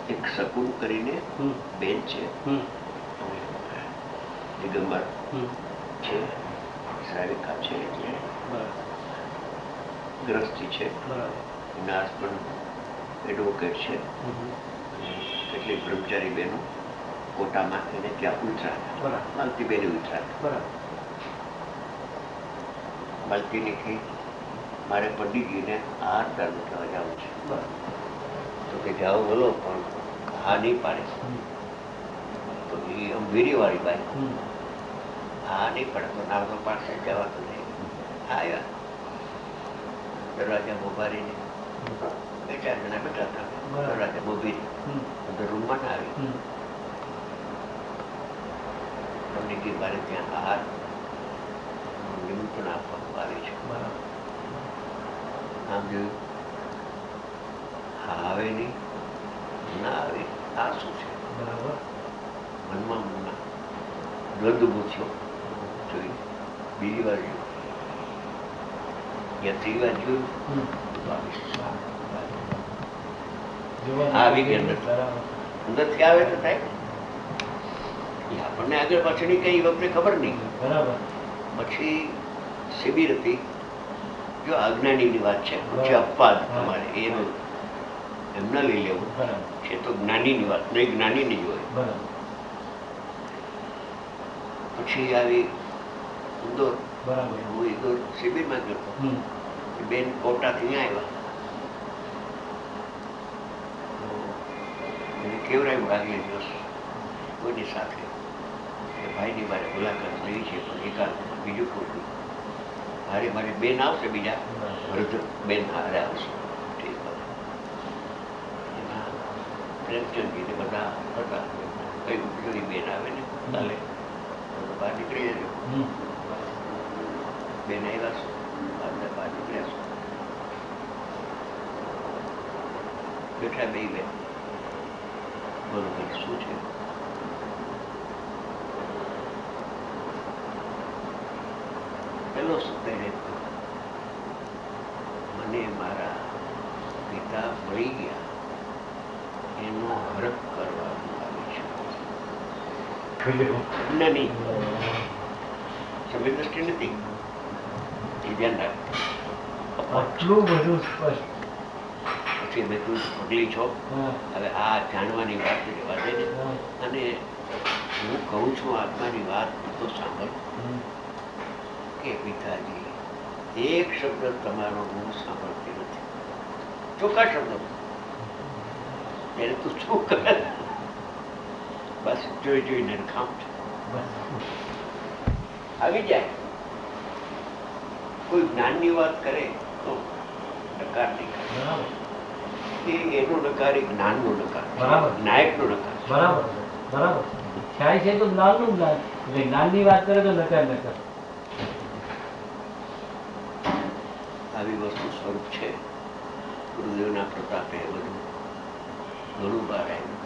એક શકુન કરીને બેન છે, દિગંબર છે, શ્રાવિકા છે, ગ્રસ્તી છે, એના હસબન્ડ એડવોકેટ છે, કેટલીક બ્રહ્મચારી બહેનો કોટામાં એને ત્યાં ઉતરા માલતી બેને ઉતરા માલતીને કહી મારે પંડિતજીને હાર દારૂ થવા જવું છે, તો કે જાઓ બોલો પણ હા નહીં પાડે. તો એ આમ વીરીવાળી બાઈ હા નહીં પડે તો નાનો પાસે જવાનું નહીં. આવ્યા દરવાજા ઉભારીને બે ચાર જણા બેઠા હતા, દરવાજા ઉભી અંદર રૂમમાં ના આવી. પંડિતજી મારે ત્યાં હાર નિમંત્રણ આપવામાં આવે છે. આમ જોયું હા આવે નહીં ના આવે આ શું છે? મનમાં દ્વંદ પૂછ્યો, જોઈ બીજી વાર જોયું, ત્રીજી વાર જોયું, આવી ગયા અંદરથી આવે તો થાય આપણને આગળ પાછળની કઈ વખતે ખબર નહીં. પછી શિબિર હતી, જો અજ્ઞાનીની વાત છે, પછી અપવાદ તમારે એનું એમના લઈ લેવું છે, તો જ્ઞાનીની વાત નહીં, જ્ઞાનીની જ હોય. પછી આવી ઇન્દોર, હું ઇન્દોર શિબિરમાં ગયો, બેન કોટાથી આવ્યા, કેવરાયું આગલે દિવસ કોઈની સાથે ભાઈની મારે મુલાકાત રહી છે, પણ એકાદ બીજું કોઈ મારે મારી બેન આવશે, બીજા વૃદ્ધ બેન હારે આવશે. પ્રેમચંદજીને બધા હતા, કઈ જોઈ બેન આવે ને ચાલે બહાર નીકળી જજો. બેન આવ્યા છે, બહાર નીકળ્યા છે, બેઠા બે બેન. બરોબર શું છે? પેલો શબ્દ મને મારા પિતા મળી ગયા એનો હરખ કરવામાં આવે છે. નહીં સમય દ્રષ્ટિ નથી, એ ધ્યાન રાખ. આટલું બધું સ્પષ્ટ. પછી મેં તું પગલી છો, હવે આ જાણવાની વાત રહેવા દે ને, અને હું કહું છું આત્માની વાત તો સાંભળ કે પિતાજી એક શબ્દ તમારો હું સાંભળતી નથી, ચોખ્ખા શબ્દો. ત્યારે તું શું કરે? બસ જોઈ જોઈને ખામ છે, આવી જાય. કોઈ જ્ઞાનની વાત કરે તો નકાર નહીં કરે, એનો નકાર એ જ્ઞાનનો નકાર, નાયકનો નકાર. બરાબર બરાબર થાય છે તો જ્ઞાનનું જ્ઞાન, એટલે જ્ઞાનની વાત કરે તો નકાર નકાર. આવી વસ્તુ સ્વરૂપ છે. ગુરુદેવના પ્રતાપે બધું ઘણું બહાર આવ્યું.